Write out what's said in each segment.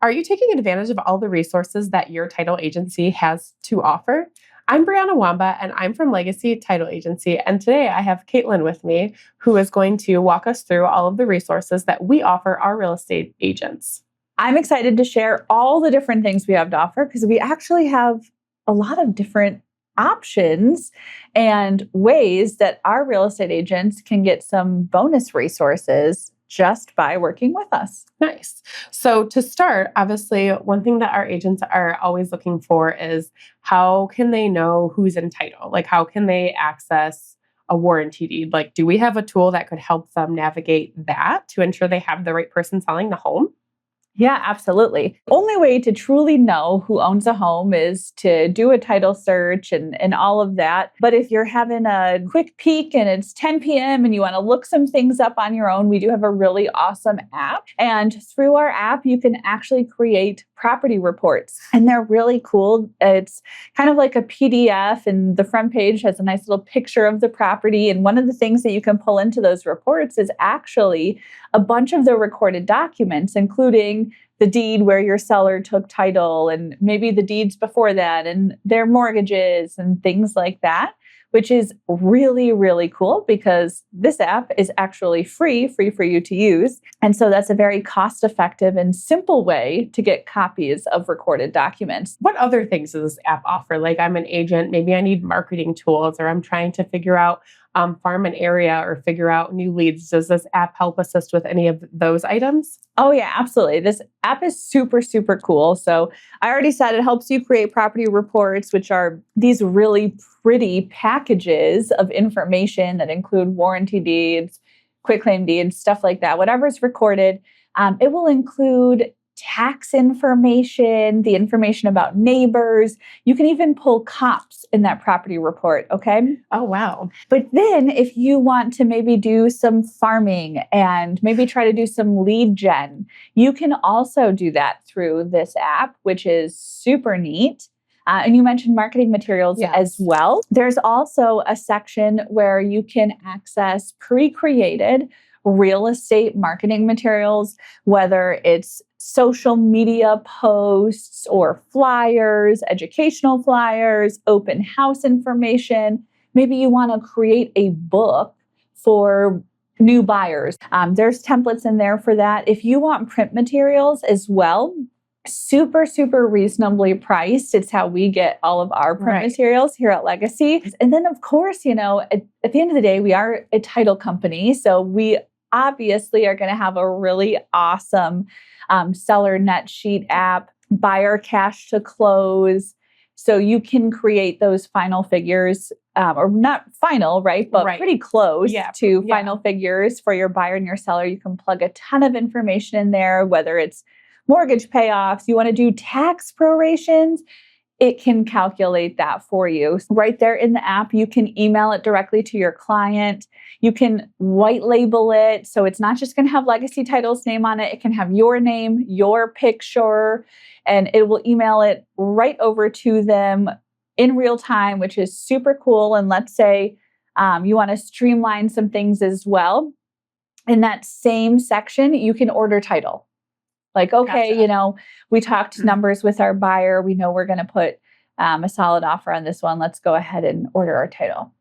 Are you taking advantage of all the resources that your title agency has to offer? I'm Brianna Wamba, and I'm from Legacy Title Agency. And today I have Caitlin with me, who is going to walk us through all of the resources that we offer our real estate agents. I'm excited to share all the different things we have to offer because we actually have a lot of different options and ways that our real estate agents can get some bonus resources just by working with us. Nice. So to start, obviously, one thing that our agents are always looking for is how can they know who's in title? Like, how can they access a warranty deed? Like, do we have a tool that could help them navigate that to ensure they have the right person selling the home? Yeah, absolutely. Only way to truly know who owns a home is to do a title search and all of that. But if you're having a quick peek and it's 10 p.m. and you want to look some things up on your own, we do have a really awesome app. And through our app, you can actually create property reports. And they're really cool. It's kind of like a PDF, and the front page has a nice little picture of the property. And one of the things that you can pull into those reports is actually a bunch of the recorded documents, including the deed where your seller took title and maybe the deeds before that and their mortgages and things like that, which is really, really cool because this app is actually free for you to use. And so that's a very cost-effective and simple way to get copies of recorded documents. What other things does this app offer? Like, I'm an agent, maybe I need marketing tools, or I'm trying to figure out farm an area or figure out new leads. Does this app help assist with any of those items? Oh yeah, absolutely. This app is super, super cool. So I already said it helps you create property reports, which are these really pretty packages of information that include warranty deeds, quitclaim deeds, stuff like that. Whatever's recorded, it will include tax information, the information about neighbors. You can even pull comps in that property report, okay? Oh, wow. But then if you want to maybe do some farming and maybe try to do some lead gen, you can also do that through this app, which is super neat. And you mentioned marketing materials as well. There's also a section where you can access pre-created real estate marketing materials, whether it's social media posts or flyers, educational flyers, open house information. Maybe you want to create a book for new buyers. There's templates in there for that. If you want print materials as well, super, super reasonably priced. It's how we get all of our print materials here at Legacy. And then, of course, at the end of the day, we are a title company. So we obviously are going to have a really awesome seller net sheet app, buyer cash to close. So you can create those final figures, or not final, right? But pretty close to final figures for your buyer and your seller. You can plug a ton of information in there, whether it's mortgage payoffs, you want to do tax prorations, it can calculate that for you. Right there in the app, you can email it directly to your client. You can white label it. So it's not just going to have Legacy Title's name on it. It can have your name, your picture, and it will email it right over to them in real time, which is super cool. And let's say you want to streamline some things as well. In that same section, you can order title. Like, okay, we talked numbers with our buyer. We know we're going to put a solid offer on this one. Let's go ahead and order our title.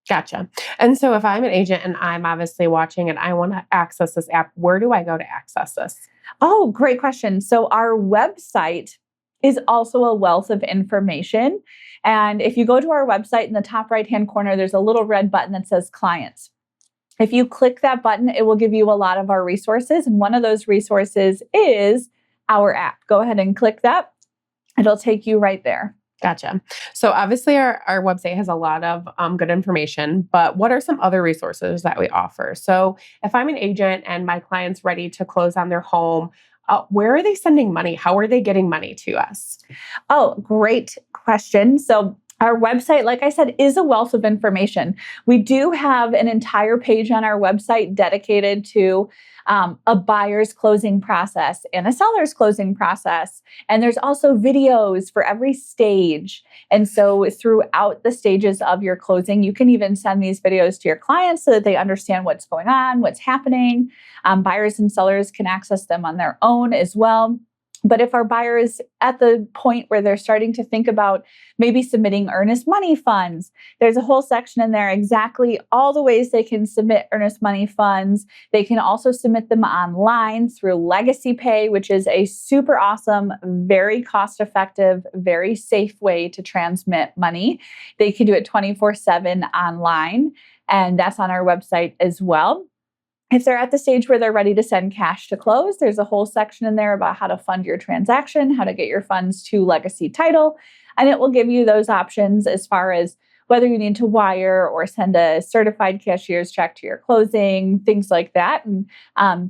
Gotcha. And so if I'm an agent and I'm obviously watching and I want to access this app, where do I go to access this? Oh, great question. So our website is also a wealth of information. And if you go to our website in the top right-hand corner, there's a little red button that says clients. If you click that button, it will give you a lot of our resources. And one of those resources is our app. Go ahead and click that. It'll take you right there. Gotcha. So obviously our website has a lot of good information, but what are some other resources that we offer? So if I'm an agent and my client's ready to close on their home, where are they sending money? How are they getting money to us? Oh, great question. So our website, like I said, is a wealth of information. We do have an entire page on our website dedicated to a buyer's closing process and a seller's closing process. And there's also videos for every stage. And so throughout the stages of your closing, you can even send these videos to your clients so that they understand what's going on, what's happening. Buyers and sellers can access them on their own as well. But if our buyer is at the point where they're starting to think about maybe submitting earnest money funds, there's a whole section in there exactly all the ways they can submit earnest money funds. They can also submit them online through Legacy Pay, which is a super awesome, very cost effective, very safe way to transmit money. They can do it 24/7 online, and that's on our website as well. If they're at the stage where they're ready to send cash to close, there's a whole section in there about how to fund your transaction, how to get your funds to Legacy Title, and it will give you those options as far as whether you need to wire or send a certified cashier's check to your closing, things like that. And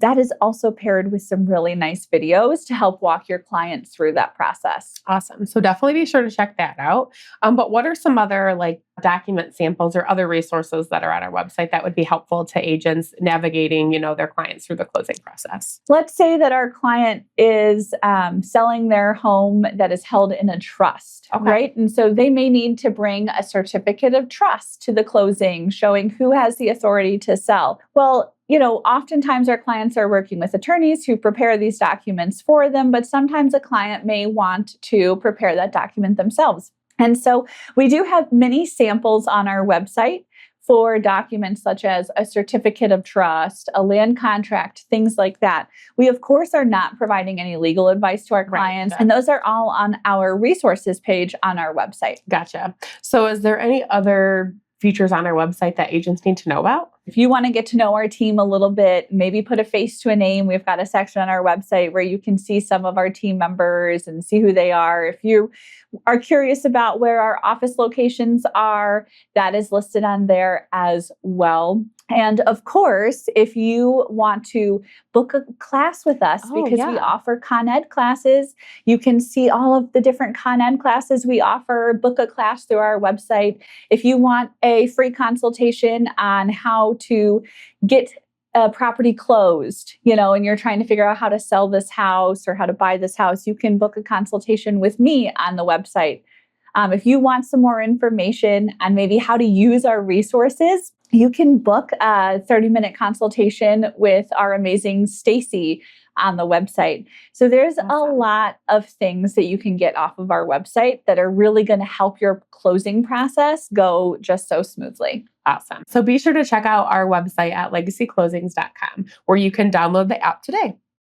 that is also paired with some really nice videos to help walk your clients through that process. Awesome. So definitely be sure to check that out. But what are some other like document samples or other resources that are on our website that would be helpful to agents navigating, their clients through the closing process? Let's say that our client is selling their home that is held in a trust, right? And so they may need to bring a certificate of trust to the closing showing who has the authority to sell. Well, oftentimes our clients are working with attorneys who prepare these documents for them, but sometimes a client may want to prepare that document themselves. And so we do have many samples on our website for documents such as a certificate of trust, a land contract, things like that. We, of course, are not providing any legal advice to our clients, and those are all on our resources page on our website. Gotcha. So is there any other features on our website that agents need to know about? If you want to get to know our team a little bit, maybe put a face to a name, we've got a section on our website where you can see some of our team members and see who they are. If you are curious about where our office locations are, that is listed on there as well. And of course, if you want to book a class with us, because we offer Con Ed classes, you can see all of the different Con Ed classes we offer, book a class through our website. If you want a free consultation on how to get a property closed, and you're trying to figure out how to sell this house or how to buy this house, you can book a consultation with me on the website. If you want some more information on maybe how to use our resources, you can book a 30-minute consultation with our amazing Stacy on the website. So there's a lot of things that you can get off of our website that are really going to help your closing process go just so smoothly. Awesome. So be sure to check out our website at legacyclosings.com, where you can download the app today.